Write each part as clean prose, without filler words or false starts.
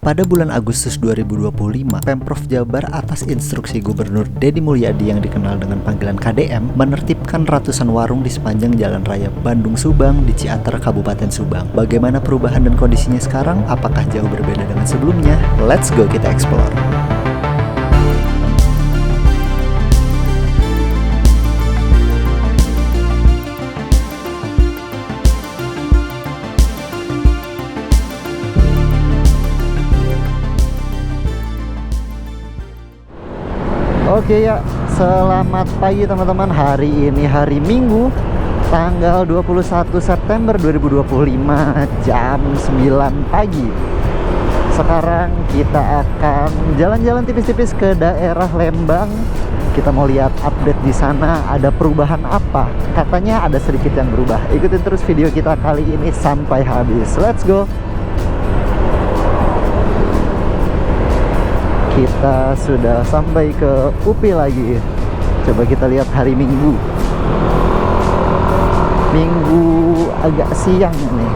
Pada bulan Agustus 2025, Pemprov Jabar atas instruksi Gubernur Deddy Mulyadi yang dikenal dengan panggilan KDM menertibkan ratusan warung di sepanjang Jalan Raya Bandung Subang di Ciater, Kabupaten Subang. Bagaimana perubahan dan kondisinya sekarang? Apakah jauh berbeda dengan sebelumnya? Let's go kita explore. Oke ya, selamat pagi teman-teman. Hari ini hari Minggu, tanggal 21 September 2025, jam 9 pagi. Sekarang kita akan jalan-jalan tipis-tipis ke daerah Lembang. Kita mau lihat update di sana ada perubahan apa. Katanya ada sedikit yang berubah. Ikutin terus video kita kali ini sampai habis. Let's go. Kita sudah sampai ke UPI lagi. Coba kita lihat hari Minggu. Minggu agak siang nih.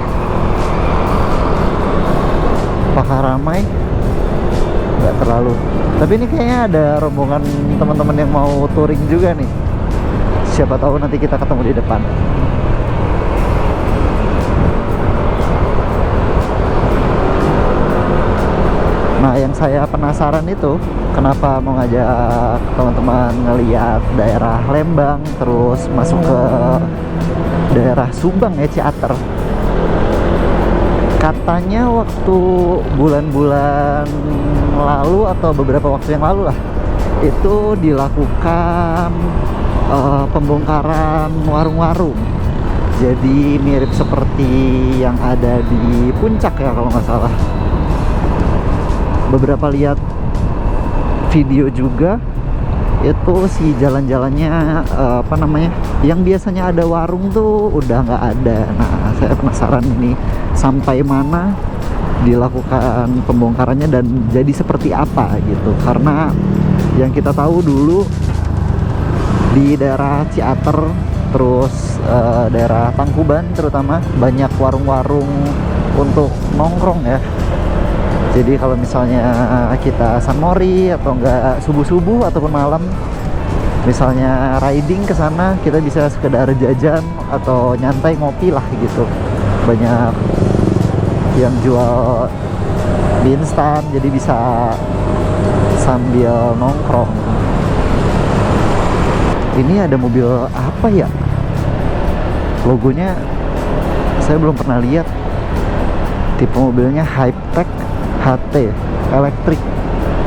Apakah ramai? Nggak terlalu. Tapi ini kayaknya ada rombongan teman-teman yang mau touring juga nih. Siapa tahu nanti kita ketemu di depan. Nah, yang saya penasaran itu kenapa mau ngajak teman-teman ngeliat daerah Lembang terus masuk ke daerah Subang ya, Ciater. Katanya waktu bulan-bulan lalu atau beberapa waktu yang lalu lah, itu dilakukan pembongkaran warung-warung. Jadi mirip seperti yang ada di Puncak ya kalau nggak salah. Beberapa lihat video juga itu si jalan-jalannya yang biasanya ada warung tuh udah nggak ada. Nah, saya penasaran ini sampai mana dilakukan pembongkarannya dan jadi seperti apa gitu, karena yang kita tahu dulu di daerah Ciater terus daerah Tangkuban terutama banyak warung-warung untuk nongkrong ya. Jadi kalau misalnya kita sunmori atau enggak subuh-subuh ataupun malam, misalnya riding ke sana, kita bisa sekedar jajan atau nyantai ngopi lah gitu. Banyak yang jual mie instan, jadi bisa sambil nongkrong. Ini ada mobil apa ya? Logonya saya belum pernah lihat. Tipe mobilnya Hypertech HT elektrik.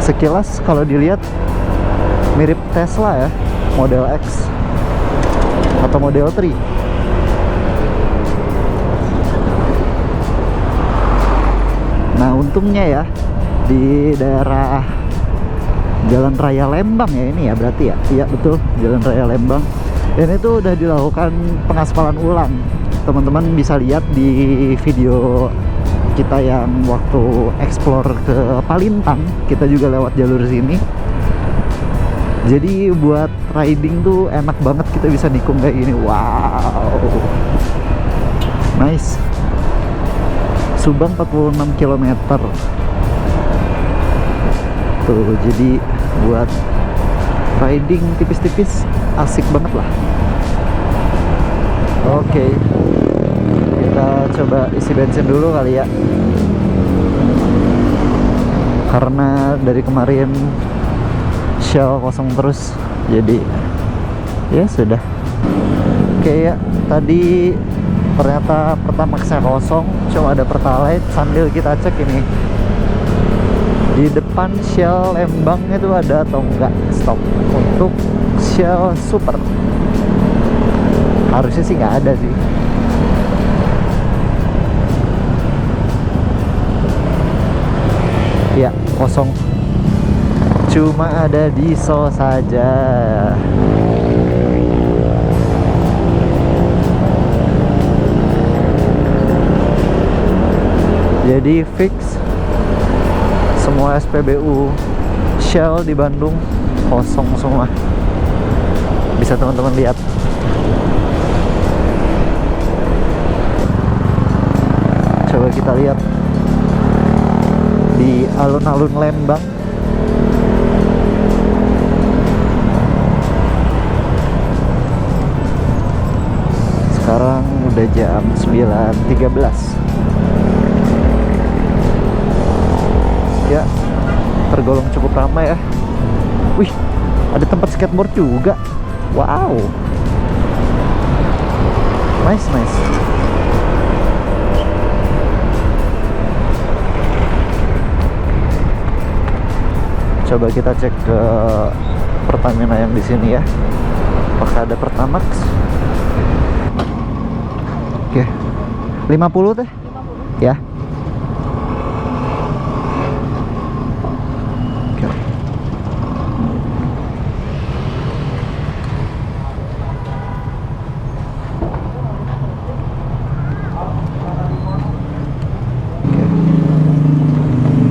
Sekilas kalau dilihat mirip Tesla ya, Model X atau Model 3. Nah, untungnya ya di daerah Jalan Raya Lembang ya ini ya, berarti ya. Iya betul, Jalan Raya Lembang. Ini tuh udah dilakukan pengaspalan ulang. Teman-teman bisa lihat di video kita yang waktu explore ke Palintang, kita juga lewat jalur sini. Jadi buat riding tuh enak banget, kita bisa nikung kayak gini. Wow, nice. Subang 46 km tuh, jadi buat riding tipis-tipis asik banget lah. Oke, kita coba isi bensin dulu kali ya, karena dari kemarin Shell kosong terus, jadi ya sudah. Oke ya, tadi ternyata Pertamax-nya kosong, cuma ada Pertalite. Sambil kita cek ini di depan Shell Lembang itu ada atau enggak stok untuk Shell Super. Harusnya sih nggak ada sih. Ya, kosong. Cuma ada diesel saja. Jadi fix semua SPBU Shell di Bandung kosong semua. Bisa teman-teman lihat. Coba kita lihat di di alun-alun Lembang. Sekarang udah jam 9.13 ya, tergolong cukup ramai ya. Wih, ada tempat skateboard juga. Wow, nice. Coba kita cek ke Pertamina yang di sini ya. Apakah ada Pertamax? Oke. 50 teh? 50. Ya. Oke.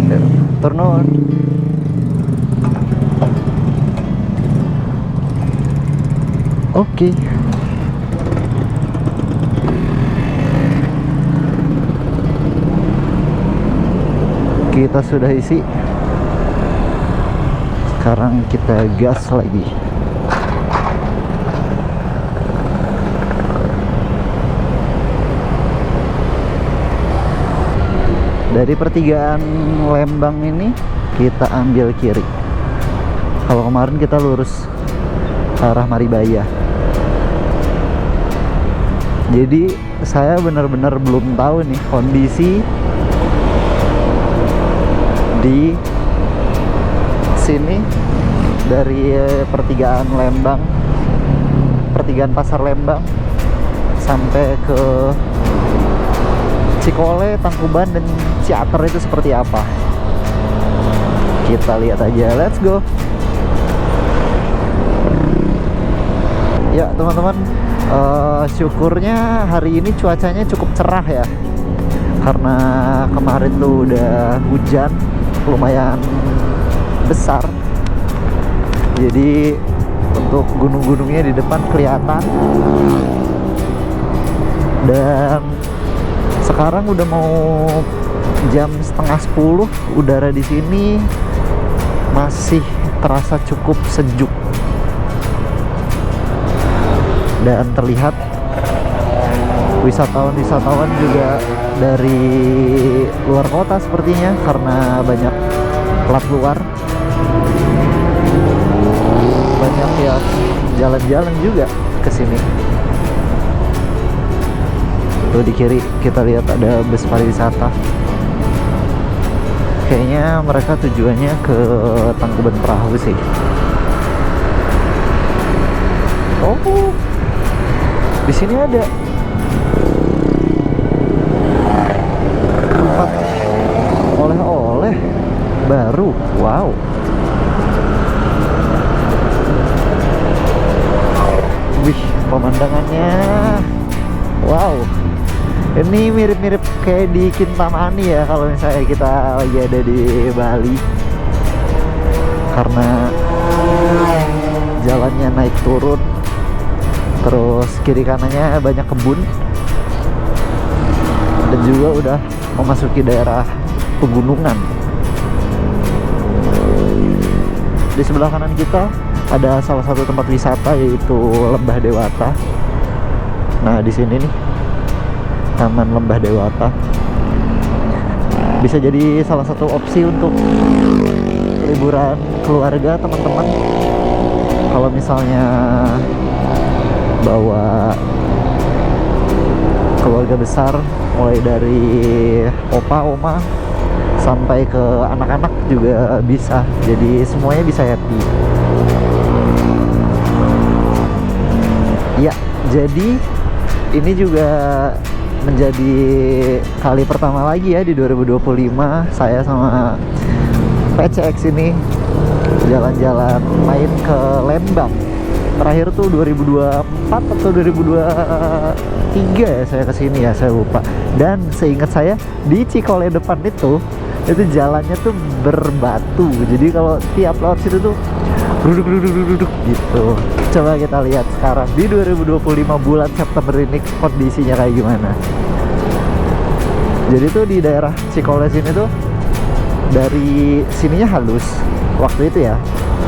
Oke. Turn on. Oke. Kita sudah isi. Sekarang kita gas lagi. Dari pertigaan Lembang ini kita ambil kiri. Kalau kemarin kita lurus ke arah Maribaya. Jadi saya benar-benar belum tahu nih kondisi di sini dari pertigaan Lembang, pertigaan Pasar Lembang sampai ke Cikole, Tangkuban dan Ciater itu seperti apa. Kita lihat aja, let's go. Ya teman-teman, syukurnya hari ini cuacanya cukup cerah ya, karena kemarin tuh udah hujan lumayan besar. Jadi untuk gunung-gunungnya di depan kelihatan. Dan sekarang udah mau jam setengah 10, udara di sini masih terasa cukup sejuk. Dan terlihat wisatawan juga dari luar kota sepertinya, karena banyak plat luar, banyak yang jalan-jalan juga ke sini. Tuh di kiri kita lihat ada bus pariwisata. Kayaknya mereka tujuannya ke Tangkuban Perahu sih. Oh, di sini ada tempat oleh-oleh baru. Wow. Wih, pemandangannya. Wow. Ini mirip-mirip kayak di Kintamani ya, kalau misalnya kita lagi ada di Bali. Karena jalannya naik turun, terus kiri kanannya banyak kebun, dan juga udah memasuki daerah pegunungan. Di sebelah kanan kita ada salah satu tempat wisata, yaitu Lembah Dewata. Nah di sini nih, Taman Lembah Dewata bisa jadi salah satu opsi untuk liburan keluarga teman-teman. Kalau misalnya bawa keluarga besar, mulai dari opa, oma, sampai ke anak-anak juga bisa. Jadi semuanya bisa happy. Ya, jadi ini juga menjadi kali pertama lagi ya di 2025 saya sama PCX ini jalan-jalan main ke Lembang. Terakhir tuh 2024 atau 2023 ya saya kesini ya, saya lupa. Dan seingat saya di Cikole depan itu jalannya tuh berbatu. Jadi kalau tiap lewat situ tuh duduk gitu. Coba kita lihat sekarang di 2025 bulan September ini kondisinya kayak gimana. Jadi tuh di daerah Cikole sini tuh dari sininya halus waktu itu ya,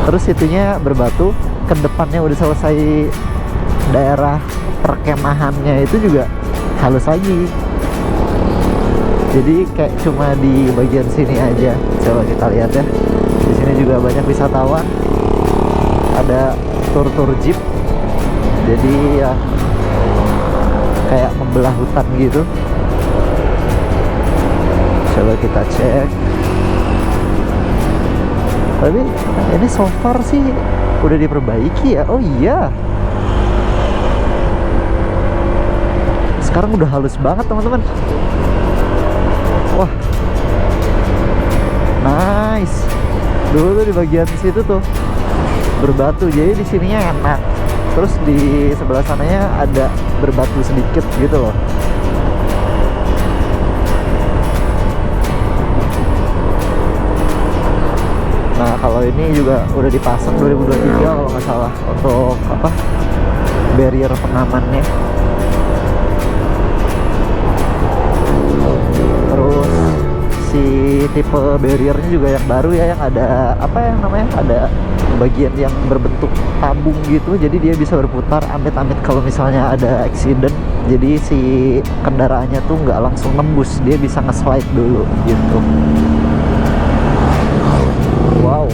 terus situnya berbatu, ke depannya udah selesai daerah perkemahannya itu juga halus lagi. Jadi kayak cuma di bagian sini aja. Coba kita lihat ya. Di sini juga banyak wisatawan. Ada tur-tur jeep. Jadi ya kayak membelah hutan gitu. Coba kita cek. Tapi ini so far sih udah diperbaiki ya. Oh iya. Sekarang udah halus banget teman-teman. Wah, nice. Dulu tuh di bagian situ tuh berbatu, jadi di sininya enak. Terus di sebelah sananya ada berbatu sedikit gitu loh. Nah kalau ini juga udah dipasang 2023 kalau nggak salah, untuk apa, barrier pengamannya. Terus si tipe barriernya juga yang baru ya, yang ada apa yang namanya, ada bagian yang berbentuk tabung gitu, jadi dia bisa berputar amit-amit kalau misalnya ada accident. Jadi si kendaraannya tuh nggak langsung nembus, dia bisa nge-slide dulu gitu. Wow.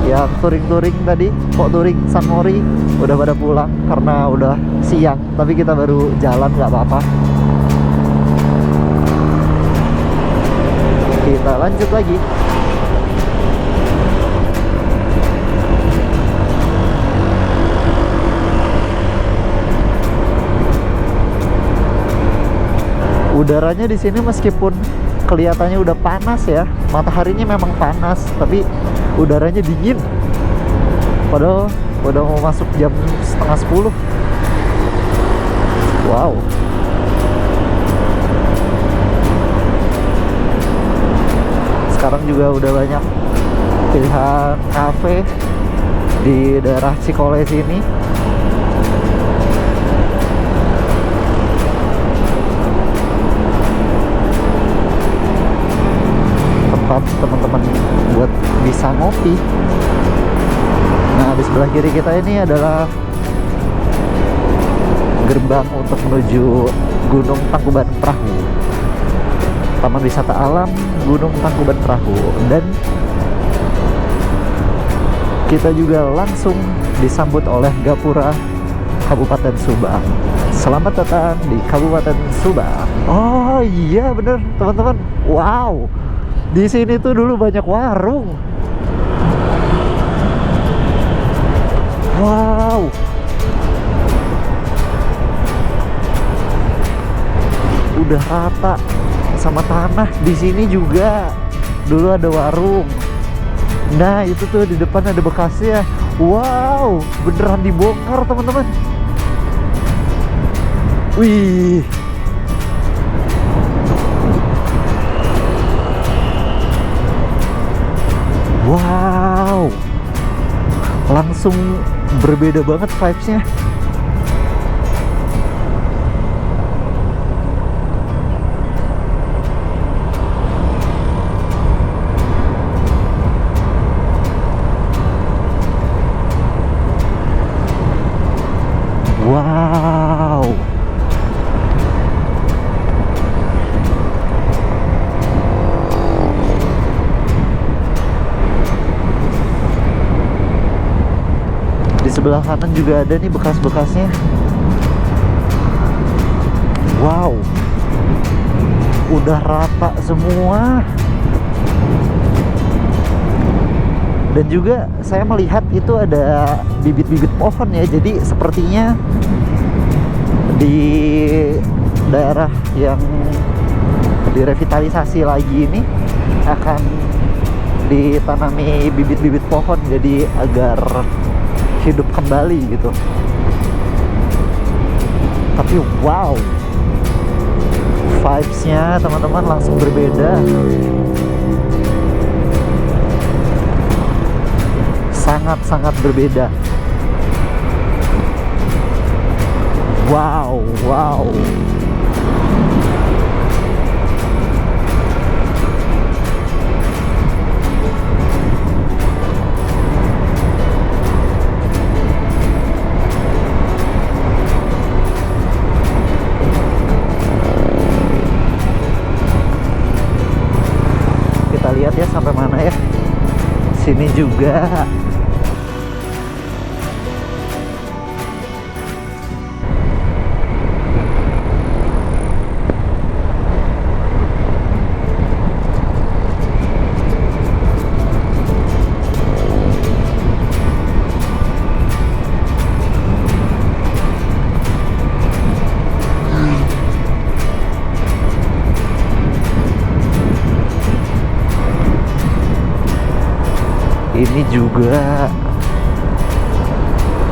Yang touring-touring tadi, kok touring San Mori udah pada pulang karena udah siang, tapi kita baru jalan, nggak apa-apa. Kita lanjut lagi. Udaranya di sini meskipun kelihatannya udah panas ya, mataharinya memang panas, tapi udaranya dingin. Padahal udah mau masuk jam setengah 10. Wow. Sekarang juga udah banyak pilihan kafe di daerah Cikole sini. Tempat teman-teman buat bisa ngopi. Nah di sebelah kiri kita ini adalah gerbang untuk menuju Gunung Tangkuban Perahu, Taman Wisata Alam Gunung Tangkuban Perahu. Dan kita juga langsung disambut oleh Gapura Kabupaten Subang. Selamat datang di Kabupaten Subang. Oh iya bener teman-teman. Wow, di sini tuh dulu banyak warung. Wow. Udah rata sama tanah. Di sini juga dulu ada warung. Nah itu tuh di depan ada bekasnya. Wow, beneran dibongkar teman-teman. Wih, wow, langsung berbeda banget vibes-nya. Wow. Di sebelah kanan juga ada nih bekas-bekasnya. Wow. Udah rata semua. Dan juga saya melihat itu ada bibit-bibit pohon ya. Jadi sepertinya di daerah yang direvitalisasi lagi ini akan ditanami bibit-bibit pohon, jadi agar hidup kembali gitu. Tapi wow, vibes-nya teman-teman langsung berbeda. Sangat-sangat berbeda. Wow, wow. ya sampai mana ya. Sini juga. Ini juga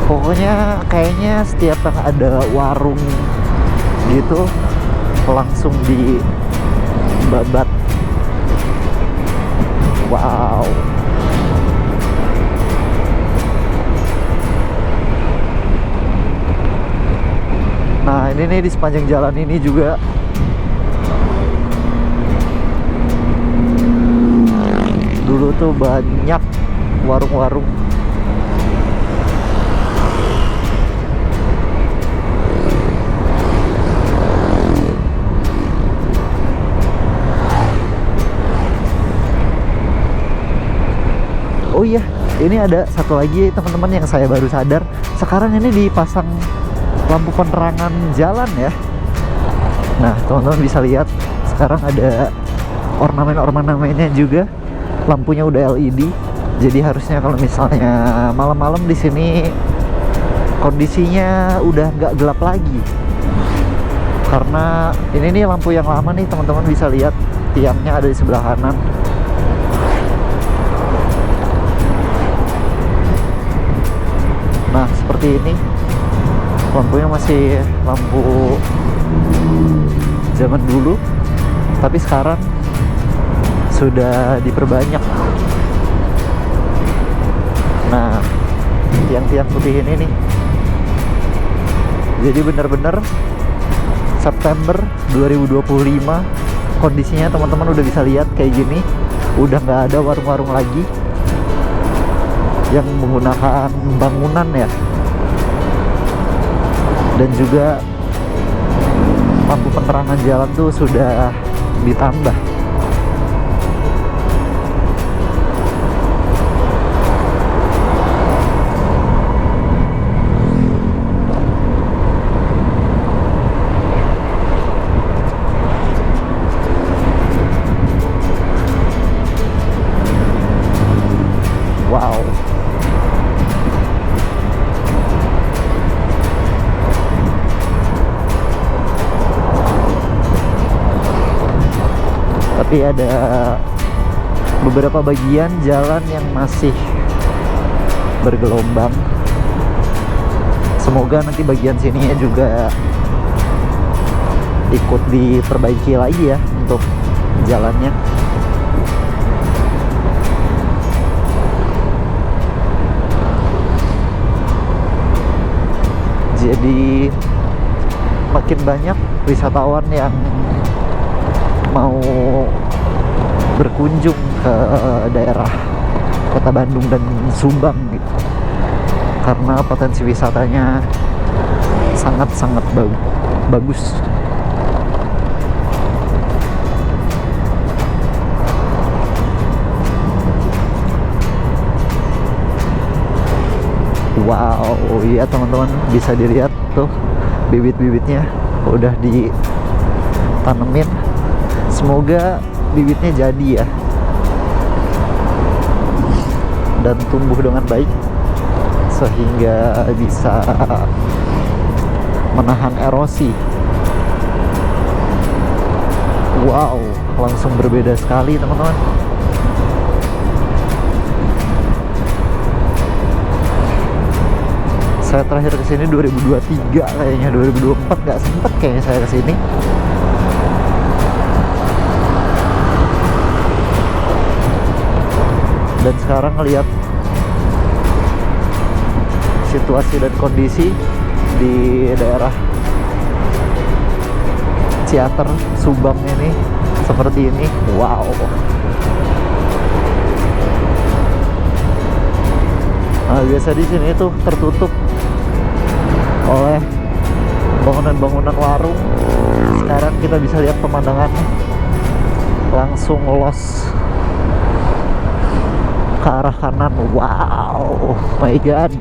pokoknya kayaknya setiap yang ada warung gitu langsung di babat. Wow. Nah ini nih di sepanjang jalan ini juga dulu tuh banyak warung-warung. Oh iya, ini ada satu lagi teman-teman yang saya baru sadar. Sekarang ini dipasang lampu penerangan jalan ya. Nah, teman-teman bisa lihat sekarang ada ornamen-ornamennya juga. Lampunya udah LED. Jadi harusnya kalau misalnya malam-malam di sini kondisinya udah nggak gelap lagi. Karena ini nih lampu yang lama nih, teman-teman bisa lihat tiangnya ada di sebelah kanan. Nah, seperti ini. Lampunya masih lampu zaman dulu, tapi sekarang sudah diperbanyak. Nah, tiang-tiang putih ini nih, jadi benar-benar September 2025 kondisinya teman-teman udah bisa lihat kayak gini. Udah nggak ada warung-warung lagi yang menggunakan bangunan ya, dan juga lampu penerangan jalan tuh sudah ditambah. Wow. Tapi ada beberapa bagian jalan yang masih bergelombang. Semoga nanti bagian sininya juga ikut diperbaiki lagi ya untuk jalannya. Jadi makin banyak wisatawan yang mau berkunjung ke daerah Kota Bandung dan Subang gitu, karena potensi wisatanya sangat-sangat bagus. Wow, iya teman-teman bisa dilihat tuh bibit-bibitnya udah ditanemin. Semoga bibitnya jadi ya dan tumbuh dengan baik sehingga bisa menahan erosi. Wow, langsung berbeda sekali teman-teman. Saya terakhir kesini 2023 kayaknya, 2024 nggak sempet kayaknya saya kesini. Dan sekarang ngelihat situasi dan kondisi di daerah Ciater Subang ini seperti ini. Wow. Nah, biasa di sini tuh tertutup oleh bangunan-bangunan warung. Sekarang kita bisa lihat pemandangannya langsung los. ke arah kanan. Wow, my god.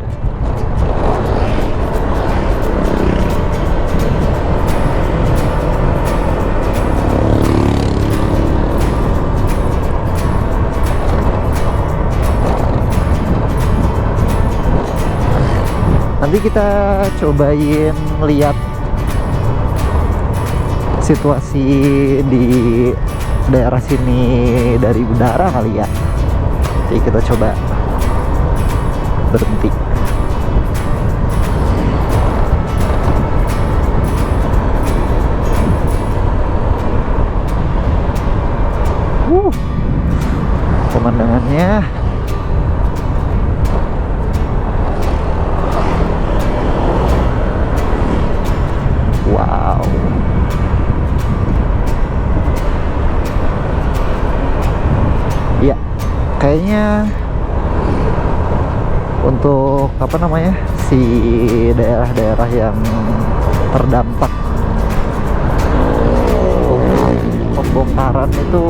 Nanti kita cobain lihat situasi di daerah sini dari udara kali ya. Jadi kita coba berhenti. Pemandangannya wow. Ya, kayaknya untuk apa namanya si daerah-daerah yang terdampak pembongkaran itu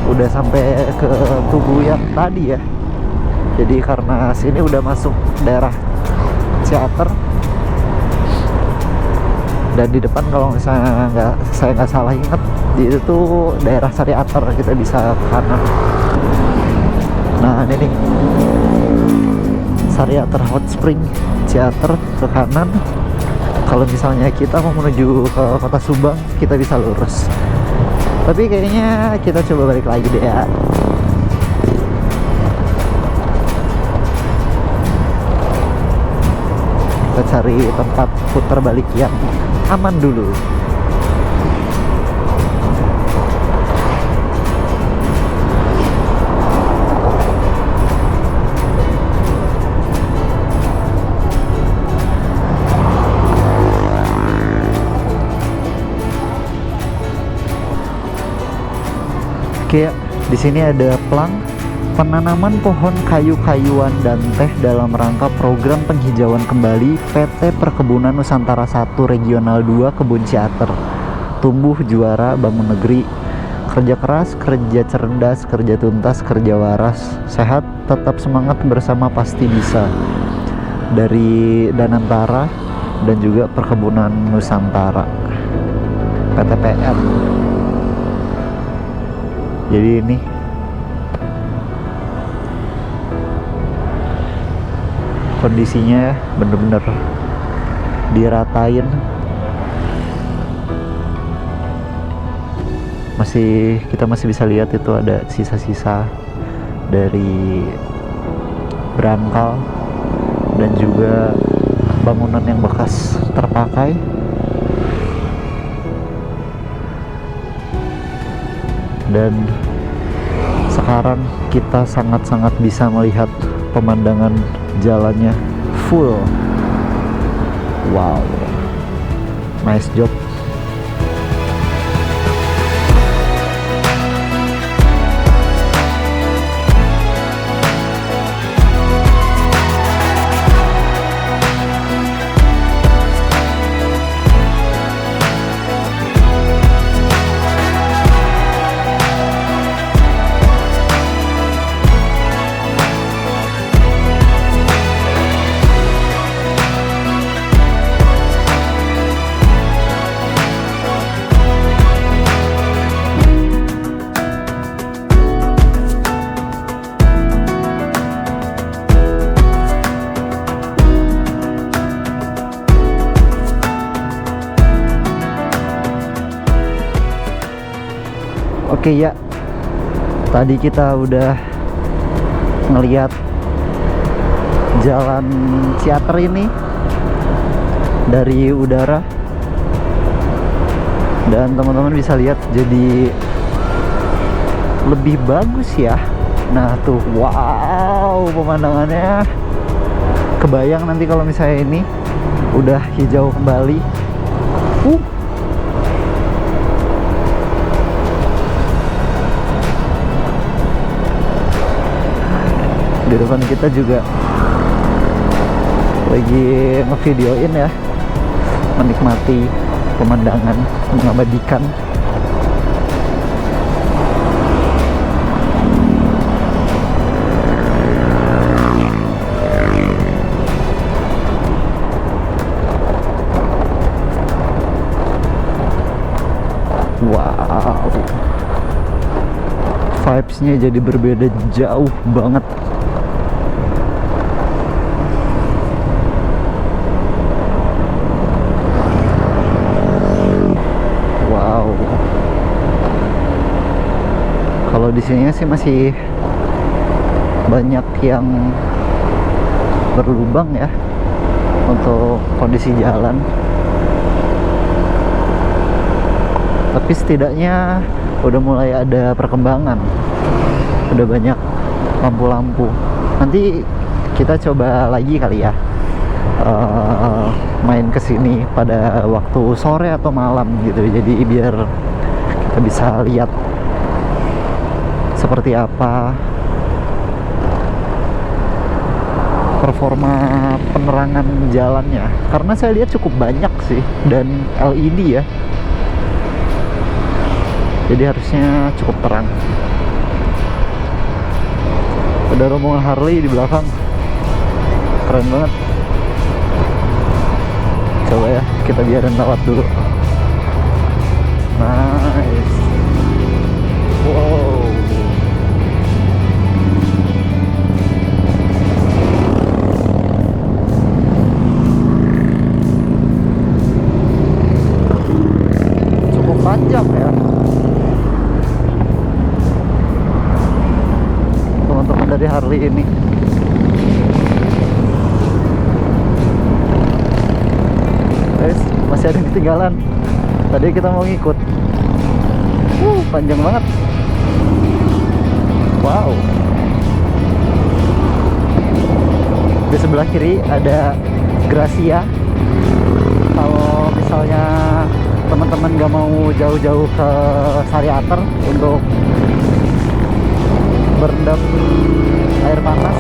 udah sampai ke Tugu yang tadi ya. Jadi karena sini udah masuk daerah Ciater, dan di depan kalau misalnya saya nggak salah ingat itu tuh daerah Sariater, kita bisa ke kanan. Nah ini nih Sariater Hot Spring Ciater ke kanan. Kalau misalnya kita mau menuju ke kota Subang, kita bisa lurus. Tapi kayaknya kita coba balik lagi deh ya. Kita cari tempat putar balik yang aman dulu. Oke, di sini ada plang penanaman pohon kayu-kayuan dan teh dalam rangka program penghijauan kembali PT Perkebunan Nusantara 1 Regional 2 Kebun Ciater. Tumbuh juara bangun negeri, kerja keras, kerja cerdas, kerja tuntas, kerja waras, sehat, tetap semangat, bersama pasti bisa. Dari Danantara dan juga Perkebunan Nusantara PTPN. Jadi ini kondisinya bener-bener diratain. Kita masih bisa lihat itu ada sisa-sisa dari berangkal dan juga bangunan yang bekas terpakai. Dan sekarang kita sangat-sangat bisa melihat pemandangan jalannya full. Wow, nice job. Oke ya, tadi kita udah ngeliat jalan Ciater ini dari udara, dan teman-teman bisa lihat jadi lebih bagus ya. Nah tuh, wow, pemandangannya kebayang nanti kalau misalnya ini udah hijau kembali. Di depan kita juga lagi ngevideoin ya, menikmati pemandangan, mengabadikan. situasinya jadi berbeda jauh banget. Wow. Kalau di sini sih masih banyak yang berlubang ya untuk kondisi jalan. Tapi setidaknya udah mulai ada perkembangan, udah banyak lampu-lampu. Nanti kita coba lagi kali ya main kesini pada waktu sore atau malam gitu, jadi biar kita bisa lihat seperti apa performa penerangan jalannya, karena saya lihat cukup banyak sih dan LED ya, jadi harusnya cukup terang. Ada rombongan Harley di belakang, keren banget. Coba ya, kita biarin lewat dulu. Nice. Wow. Cukup panjang ya teman-teman dari Harley ini. Guys, masih ada yang ketinggalan. Tadi kita mau ngikut. Panjang banget. Wow. Di sebelah kiri ada Gracia. Kalau misalnya teman-teman gak mau jauh-jauh ke Sariater untuk berendam air panas,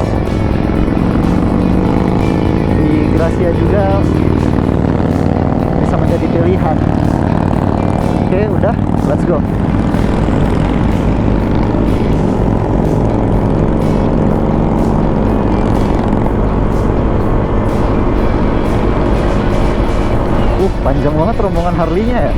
di Gracia juga bisa menjadi pilihan. Oke, udah, let's go. Panjang banget rombongan Harley-nya ya.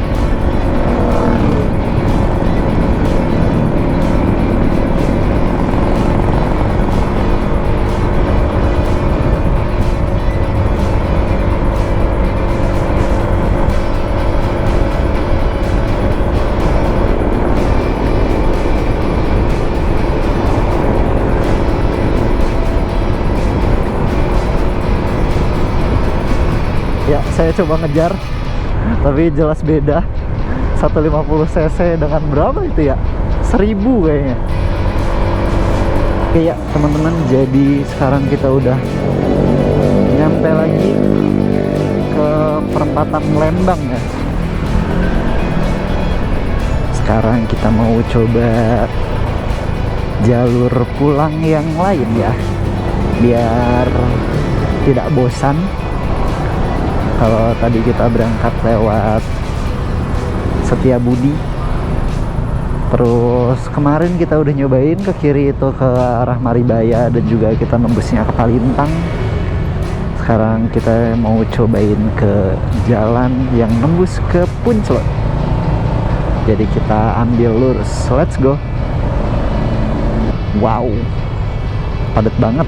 Ya, saya coba ngejar, tapi jelas beda. 150 cc dengan berapa itu ya? 1000 kayaknya. Oke ya teman-teman, jadi sekarang kita udah nyampe lagi ke perempatan Lembang ya. Sekarang kita mau coba jalur pulang yang lain ya, biar tidak bosan. Kalau tadi kita berangkat lewat Setiabudi, terus kemarin kita udah nyobain ke kiri itu ke arah Maribaya, dan juga kita nembusnya ke Palintang. Sekarang kita mau cobain ke jalan yang nembus ke Punclot, jadi kita ambil lurus. Let's go. Wow, padat banget.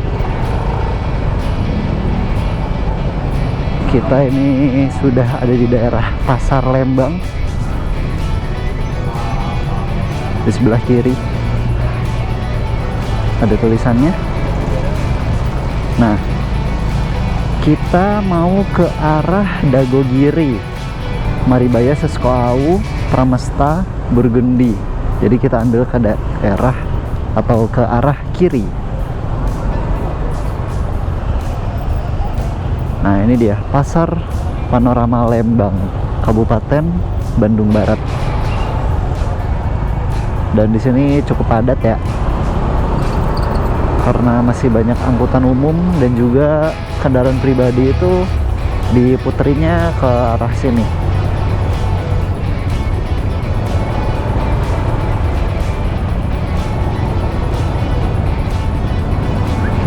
Kita ini sudah ada di daerah Pasar Lembang. Di sebelah kiri ada tulisannya. Nah, kita mau ke arah Dagogiri, Maribaya, Seskoau, Pramesta, Burgundi. Jadi kita ambil ke daerah atau ke arah kiri. Nah, ini dia Pasar Panorama Lembang, Kabupaten Bandung Barat. Dan di sini cukup padat ya, karena masih banyak angkutan umum dan juga kendaraan pribadi itu diputerinnya ke arah sini.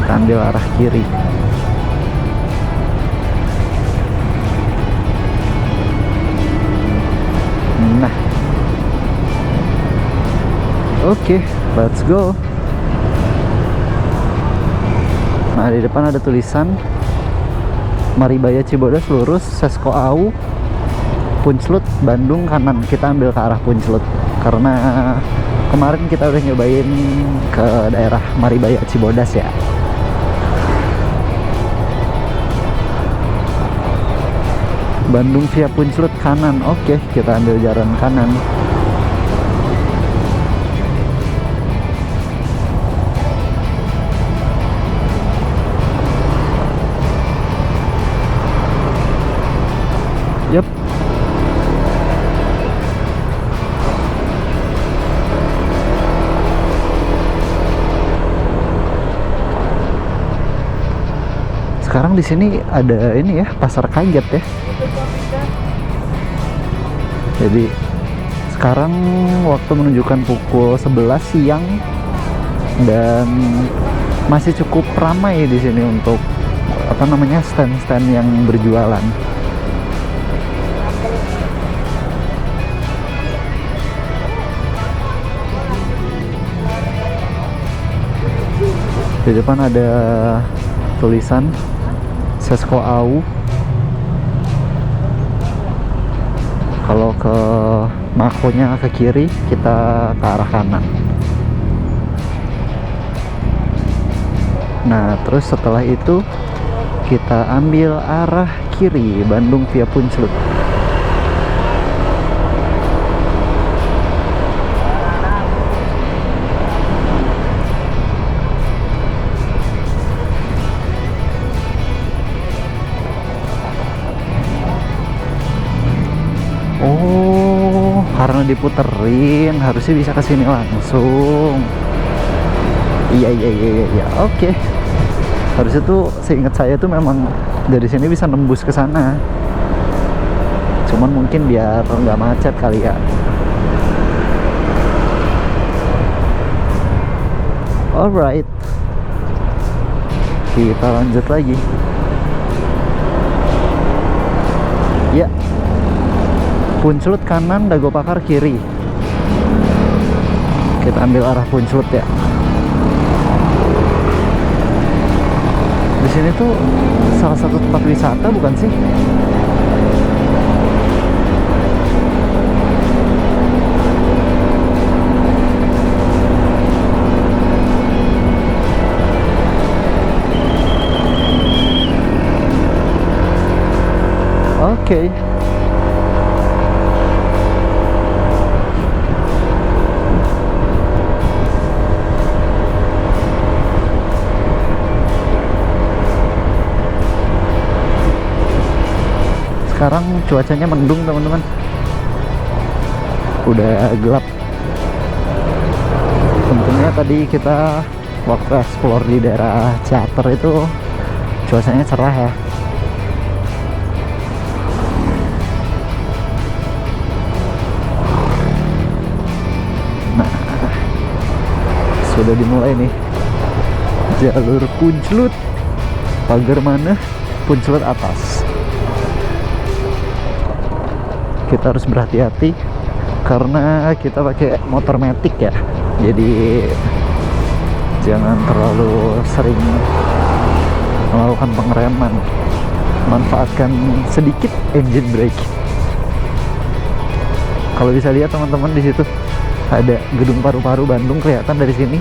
Kita ambil arah kiri. Nah, oke, let's go. Nah, di depan ada tulisan Maribaya Cibodas lurus, Sesko Au, Puncelut, Bandung kanan. Kita ambil ke arah Puncelut karena kemarin kita udah nyobain ke daerah Maribaya Cibodas ya. Bandung via Puncelut kanan. Oke, kita ambil jalan kanan. Yep. Sekarang di sini ada ini ya, pasar kaget ya. Jadi sekarang waktu menunjukkan pukul 11 siang dan masih cukup ramai di sini untuk apa namanya, stand-stand yang berjualan. Di depan ada tulisan Sesko Au. Kalau ke makonya ke kiri, kita ke arah kanan. Nah, terus setelah itu kita ambil arah kiri, Bandung via Puncelut. Oh, karena diputerin, harusnya bisa ke sini langsung. Iya. Oke. Harusnya tuh, seingat saya tuh memang dari sini bisa nembus ke sana. Cuman mungkin biar nggak macet kali ya. Alright. Kita lanjut lagi. Ya. Puncelut kanan, Dago Pakar kiri. Kita ambil arah Puncelut ya. Di sini tuh salah satu tempat wisata bukan sih? Oke. Sekarang cuacanya mendung teman-teman, udah gelap. Tentunya tadi kita waktu explore di daerah Ciater itu cuacanya cerah ya. Nah, sudah dimulai nih jalur Puncelut. Pagar mana? Puncelut atas. Kita harus berhati-hati karena kita pakai motor matic ya, jadi jangan terlalu sering melakukan pengereman. Manfaatkan sedikit engine brake. Kalau bisa lihat teman-teman, di situ ada gedung paru-paru Bandung kelihatan dari sini.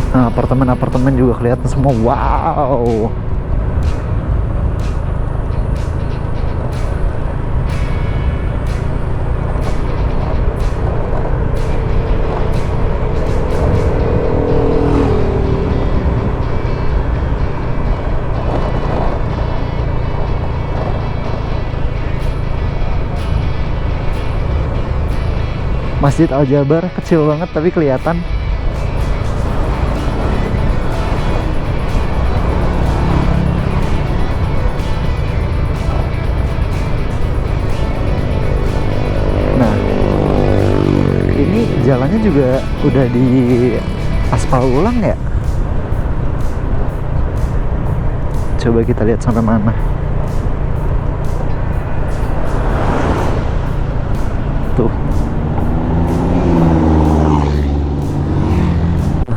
Nah, apartemen-apartemen juga kelihatan semua. Wow. Masjid Al-Jabar kecil banget tapi kelihatan. Jalannya juga udah di aspal ulang ya. Coba kita lihat sampai mana.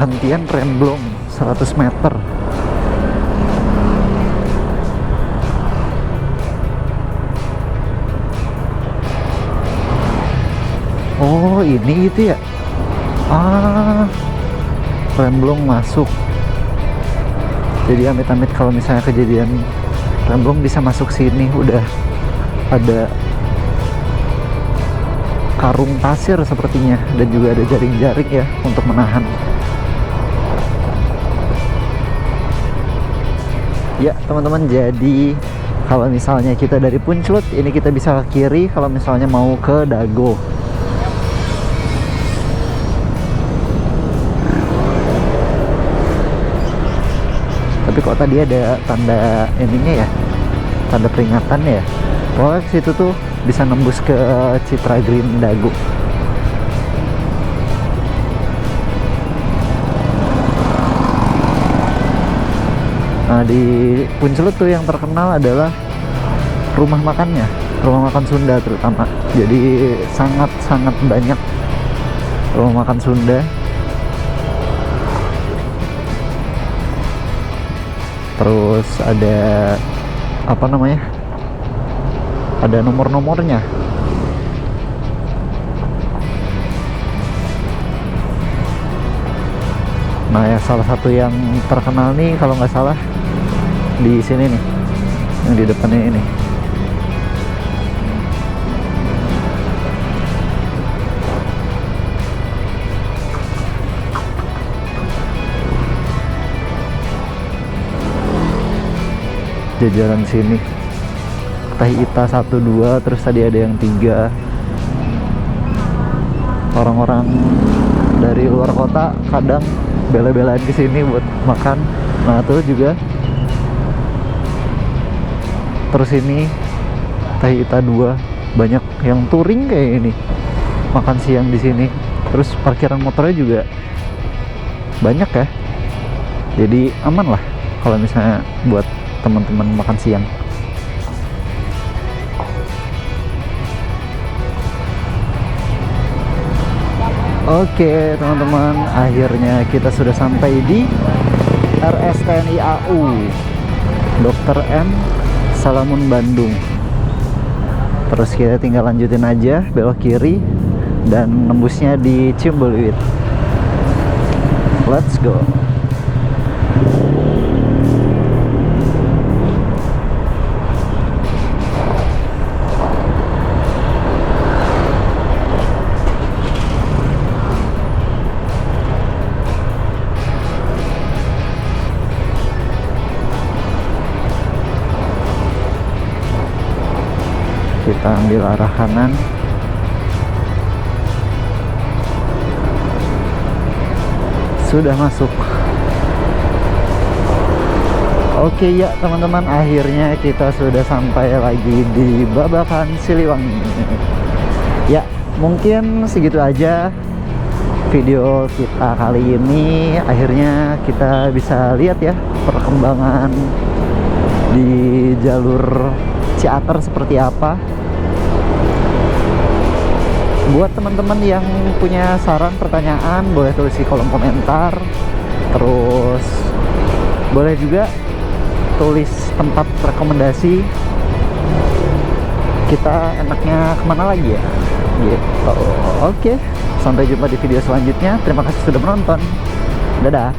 penghentian Remblong 100 meter. Oh ini gitu ya. Remblong masuk. Jadi amit-amit kalau misalnya kejadian Remblong bisa masuk sini, udah ada karung pasir sepertinya, dan juga ada jaring-jaring ya untuk menahan. Ya teman-teman, jadi kalau misalnya kita dari Punclut ini kita bisa ke kiri kalau misalnya mau ke Dago. Tapi kok tadi ada tanda ininya ya, tanda peringatan ya. Pokoknya situ tuh bisa nembus ke Citra Green Dago. Nah di Punclut tuh yang terkenal adalah rumah makannya, rumah makan Sunda terutama. Jadi sangat-sangat banyak rumah makan Sunda. Terus ada apa namanya, ada nomor-nomornya. Nah ya, salah satu yang terkenal nih kalau nggak salah di sini nih, yang di depannya ini. Jajaran sini Teh Ita 1, 2, terus tadi ada yang 3. Orang-orang dari luar kota kadang bela-belain ke sini buat makan. Nah tuh juga. Terus ini Teh Ita 2, banyak yang touring kayak ini makan siang di sini. Terus parkiran motornya juga banyak ya, jadi aman lah kalau misalnya buat teman-teman makan siang. Oke teman-teman, akhirnya kita sudah sampai di RSTNI AU Dr. M Salamun Bandung. Terus kita tinggal lanjutin aja belok kiri dan nembusnya di Ciumbuleuit. Let's go. Kita ambil arah kanan. Sudah masuk. Oke ya teman-teman, akhirnya kita sudah sampai lagi di Babakan Siliwangi. Ya mungkin segitu aja video kita kali ini. Akhirnya kita bisa lihat ya perkembangan di jalur Ciater seperti apa. Buat teman-teman yang punya saran, pertanyaan, boleh tulis di kolom komentar. Terus boleh juga tulis tempat rekomendasi kita enaknya kemana lagi ya gitu. Oke, sampai jumpa di video selanjutnya. Terima kasih sudah menonton. Dadah.